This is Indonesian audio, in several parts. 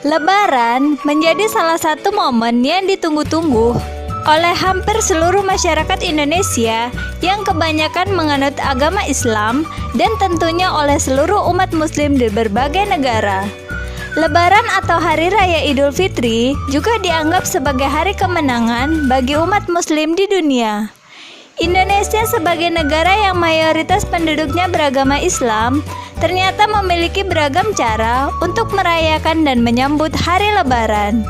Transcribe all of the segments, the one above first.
Lebaran menjadi salah satu momen yang ditunggu-tunggu oleh hampir seluruh masyarakat Indonesia yang kebanyakan menganut agama Islam dan tentunya oleh seluruh umat muslim di berbagai negara. Lebaran atau Hari Raya Idul Fitri juga dianggap sebagai hari kemenangan bagi umat muslim di dunia. Indonesia sebagai negara yang mayoritas penduduknya beragama Islam ternyata memiliki beragam cara untuk merayakan dan menyambut hari Lebaran.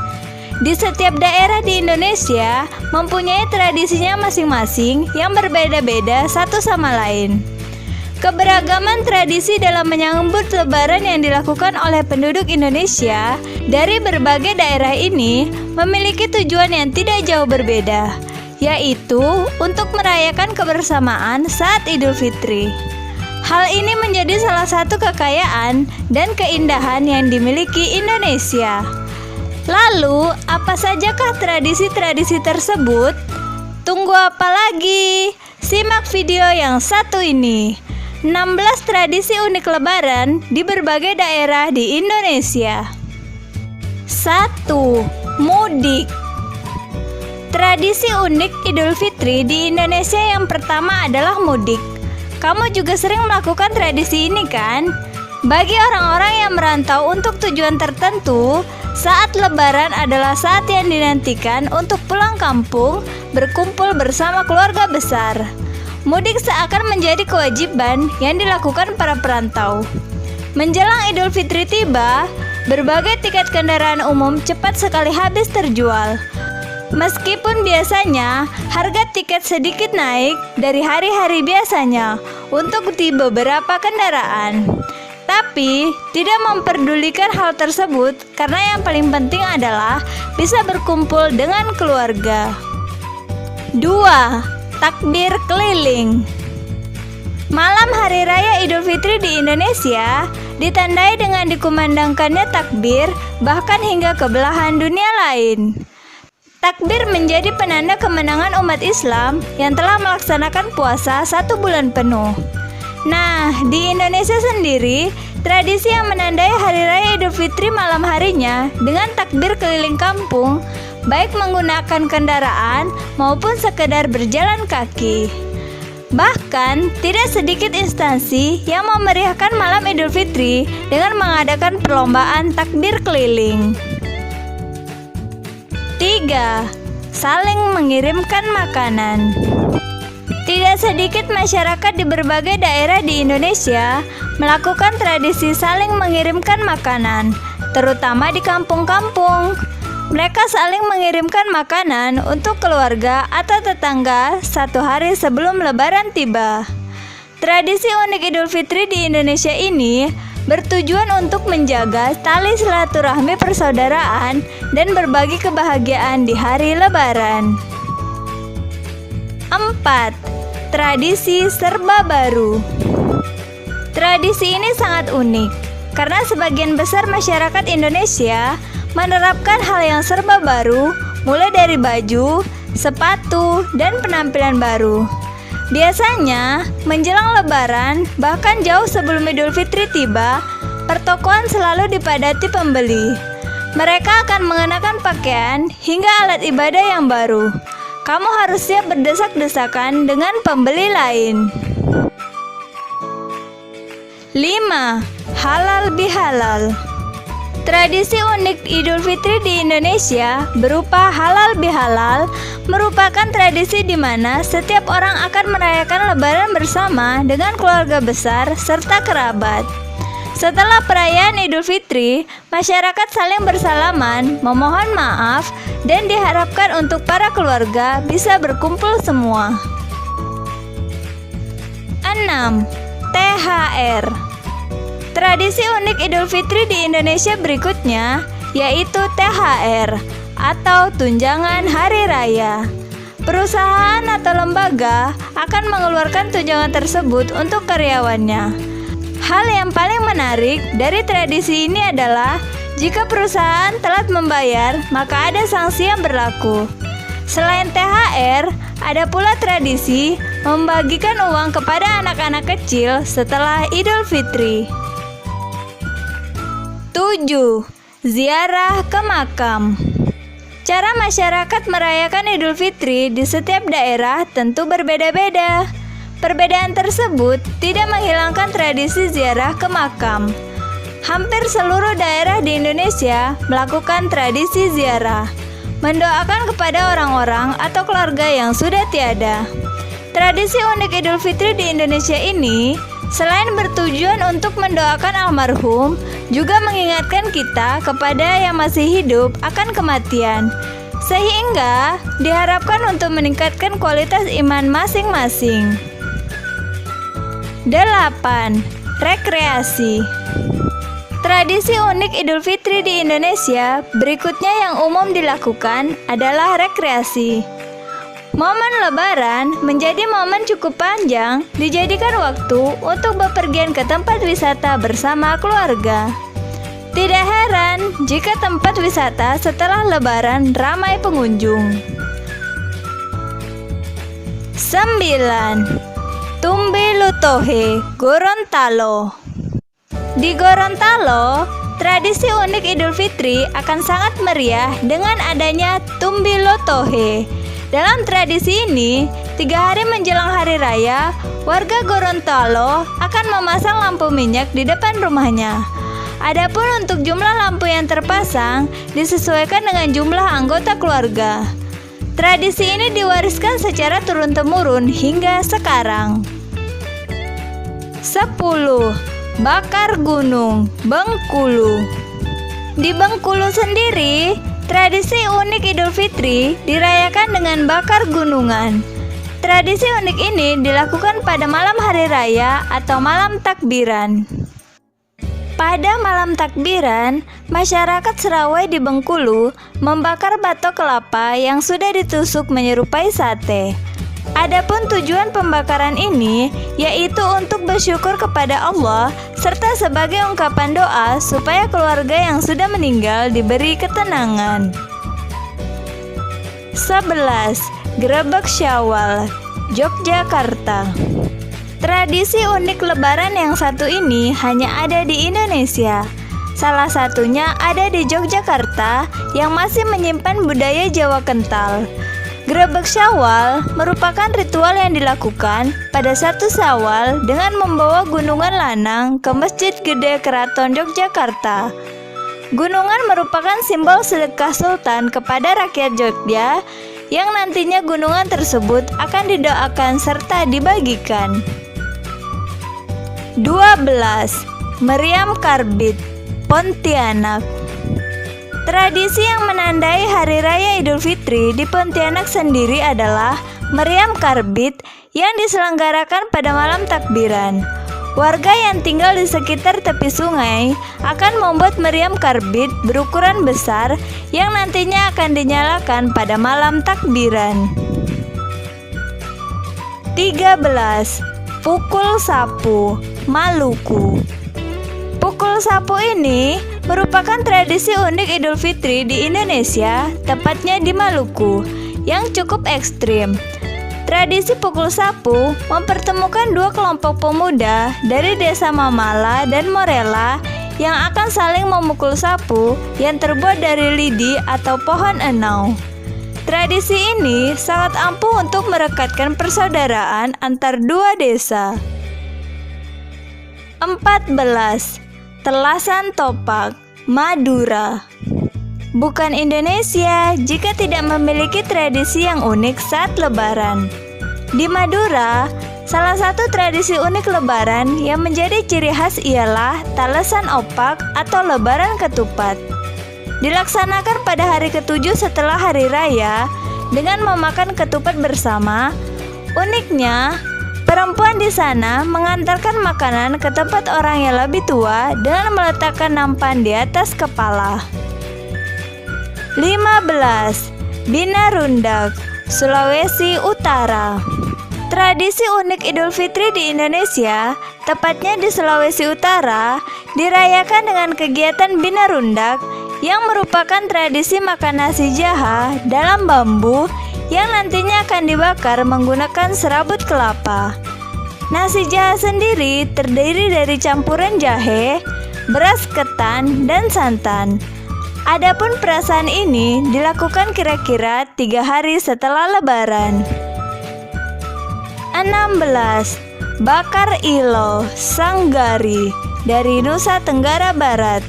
Di setiap daerah di Indonesia mempunyai tradisinya masing-masing yang berbeda-beda satu sama lain. Keberagaman tradisi dalam menyambut Lebaran yang dilakukan oleh penduduk Indonesia dari berbagai daerah ini memiliki tujuan yang tidak jauh berbeda, yaitu untuk merayakan kebersamaan saat Idul Fitri. Hal ini menjadi salah satu kekayaan dan keindahan yang dimiliki Indonesia. Lalu, apa sajakah tradisi-tradisi tersebut? Tunggu apa lagi? Simak video yang satu ini. 16 tradisi unik Lebaran di berbagai daerah di Indonesia. 1. Mudik. Tradisi unik Idul Fitri di Indonesia yang pertama adalah mudik. Kamu juga sering melakukan tradisi ini kan? Bagi orang-orang yang merantau untuk tujuan tertentu, saat Lebaran adalah saat yang dinantikan untuk pulang kampung, berkumpul bersama keluarga besar. Mudik seakan menjadi kewajiban yang dilakukan para perantau. Menjelang Idul Fitri tiba, berbagai tiket kendaraan umum cepat sekali habis terjual. Meskipun biasanya harga tiket sedikit naik dari hari-hari biasanya untuk di beberapa kendaraan, tapi tidak memperdulikan hal tersebut karena yang paling penting adalah bisa berkumpul dengan keluarga. 2. Takbir keliling. Malam Hari Raya Idul Fitri di Indonesia ditandai dengan dikumandangkannya takbir bahkan hingga ke belahan dunia lain. Takbir menjadi penanda kemenangan umat Islam yang telah melaksanakan puasa 1 bulan penuh. Nah, di Indonesia sendiri, tradisi yang menandai Hari Raya Idul Fitri malam harinya dengan takbir keliling kampung, baik menggunakan kendaraan maupun sekedar berjalan kaki. Bahkan, tidak sedikit instansi yang memeriahkan malam Idul Fitri dengan mengadakan perlombaan takbir keliling. 3. Saling mengirimkan makanan. Tidak sedikit masyarakat di berbagai daerah di Indonesia melakukan tradisi saling mengirimkan makanan, terutama di kampung-kampung. Mereka saling mengirimkan makanan untuk keluarga atau tetangga 1 hari sebelum Lebaran tiba. Tradisi unik Idul Fitri di Indonesia ini bertujuan untuk menjaga tali silaturahmi persaudaraan dan berbagi kebahagiaan di hari Lebaran. 4. Tradisi serba baru. Tradisi ini sangat unik karena sebagian besar masyarakat Indonesia menerapkan hal yang serba baru, mulai dari baju, sepatu, dan penampilan baru. Biasanya, menjelang Lebaran, bahkan jauh sebelum Idul Fitri tiba, pertokoan selalu dipadati pembeli. Mereka akan mengenakan pakaian hingga alat ibadah yang baru. Kamu harus siap berdesak-desakan dengan pembeli lain. 5. Halal bihalal. Tradisi unik Idul Fitri di Indonesia berupa halal bihalal merupakan tradisi di mana setiap orang akan merayakan Lebaran bersama dengan keluarga besar serta kerabat. Setelah perayaan Idul Fitri, masyarakat saling bersalaman, memohon maaf, dan diharapkan untuk para keluarga bisa berkumpul semua. 6. THR. Tradisi unik Idul Fitri di Indonesia berikutnya yaitu THR atau Tunjangan Hari Raya. Perusahaan atau lembaga akan mengeluarkan tunjangan tersebut untuk karyawannya. Hal yang paling menarik dari tradisi ini adalah jika perusahaan telat membayar, maka ada sanksi yang berlaku. Selain THR, ada pula tradisi membagikan uang kepada anak-anak kecil setelah Idul Fitri. 7. Ziarah ke makam. Cara masyarakat merayakan Idul Fitri di setiap daerah tentu berbeda-beda. Perbedaan tersebut tidak menghilangkan tradisi ziarah ke makam. Hampir seluruh daerah di Indonesia melakukan tradisi ziarah, mendoakan kepada orang-orang atau keluarga yang sudah tiada. Tradisi unik Idul Fitri di Indonesia ini selain bertujuan untuk mendoakan almarhum, juga mengingatkan kita kepada yang masih hidup akan kematian, sehingga diharapkan untuk meningkatkan kualitas iman masing-masing. 8. Rekreasi. Tradisi unik Idul Fitri di Indonesia berikutnya yang umum dilakukan adalah rekreasi. Momen Lebaran menjadi momen cukup panjang, dijadikan waktu untuk bepergian ke tempat wisata bersama keluarga. Tidak heran jika tempat wisata setelah Lebaran ramai pengunjung. 9. Tumbi Lutohe, Gorontalo. Di Gorontalo, tradisi unik Idul Fitri akan sangat meriah dengan adanya Tumbi Lutohe. Dalam tradisi ini, 3 hari menjelang hari raya, warga Gorontalo akan memasang lampu minyak di depan rumahnya. Adapun untuk jumlah lampu yang terpasang disesuaikan dengan jumlah anggota keluarga. Tradisi ini diwariskan secara turun-temurun hingga sekarang. 10. Bakar gunung, Bengkulu. Di Bengkulu sendiri, tradisi unik Idul Fitri dirayakan dengan bakar gunungan. Tradisi unik ini dilakukan pada malam hari raya atau malam takbiran. Pada malam takbiran, masyarakat Serawai di Bengkulu membakar batok kelapa yang sudah ditusuk menyerupai sate. Adapun tujuan pembakaran ini yaitu untuk bersyukur kepada Allah serta sebagai ungkapan doa supaya keluarga yang sudah meninggal diberi ketenangan. 11. Grebek Syawal, Yogyakarta. Tradisi unik Lebaran yang satu ini hanya ada di Indonesia. Salah satunya ada di Yogyakarta yang masih menyimpan budaya Jawa kental. Grebek Syawal merupakan ritual yang dilakukan pada 1 Syawal dengan membawa gunungan lanang ke Masjid Gede Keraton Yogyakarta. Gunungan merupakan simbol sedekah Sultan kepada rakyat Jogja yang nantinya gunungan tersebut akan didoakan serta dibagikan. 12. Meriam Karbit, Pontianak. Tradisi yang menandai Hari Raya Idul Fitri di Pontianak sendiri adalah Meriam Karbit yang diselenggarakan pada malam takbiran. Warga yang tinggal di sekitar tepi sungai akan membuat meriam karbit berukuran besar yang nantinya akan dinyalakan pada malam takbiran. 13. Pukul Sapu, Maluku. Pukul sapu ini merupakan tradisi unik Idul Fitri di Indonesia, tepatnya di Maluku, yang cukup ekstrim. Tradisi pukul sapu mempertemukan 2 kelompok pemuda dari desa Mamala dan Morela yang akan saling memukul sapu yang terbuat dari lidi atau pohon enau. Tradisi ini sangat ampuh untuk merekatkan persaudaraan antar 2 desa. 14. Telasan Topak, Madura. Bukan Indonesia jika tidak memiliki tradisi yang unik saat Lebaran. Di Madura, salah satu tradisi unik Lebaran yang menjadi ciri khas ialah Talesan Opak atau Lebaran Ketupat. Dilaksanakan pada hari ke-7 setelah hari raya dengan memakan ketupat bersama. Uniknya, perempuan di sana mengantarkan makanan ke tempat orang yang lebih tua dengan meletakkan nampan di atas kepala. 15. Binarundak, Sulawesi Utara. Tradisi unik Idul Fitri di Indonesia, tepatnya di Sulawesi Utara, dirayakan dengan kegiatan Binarundak yang merupakan tradisi makan nasi jaha dalam bambu yang nantinya akan dibakar menggunakan serabut kelapa. Nasi jaha sendiri terdiri dari campuran jahe, beras ketan, dan santan. Adapun perayaan ini dilakukan kira-kira 3 hari setelah Lebaran. 16. Bakar Ilo Sanggari dari Nusa Tenggara Barat.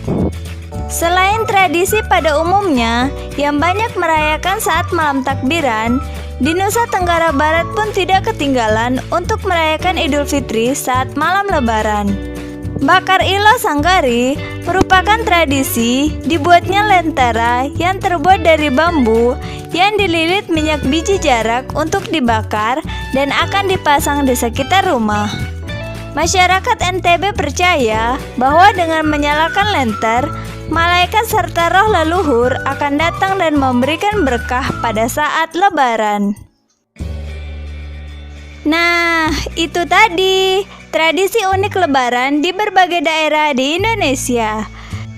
Selain tradisi pada umumnya yang banyak merayakan saat malam takbiran, di Nusa Tenggara Barat pun tidak ketinggalan untuk merayakan Idul Fitri saat malam Lebaran. Bakar Ilo Sanggari merupakan tradisi dibuatnya lentera yang terbuat dari bambu yang dililit minyak biji jarak untuk dibakar dan akan dipasang di sekitar rumah. Masyarakat NTB percaya bahwa dengan menyalakan lenter, malaikat serta roh leluhur akan datang dan memberikan berkah pada saat Lebaran. Nah, itu tadi tradisi unik Lebaran di berbagai daerah di Indonesia.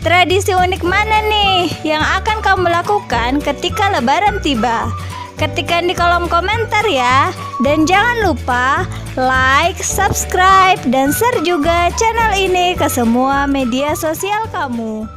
Tradisi unik mana nih yang akan kamu lakukan ketika Lebaran tiba? Ketikkan di kolom komentar ya. Dan jangan lupa like, subscribe, dan share juga channel ini ke semua media sosial kamu.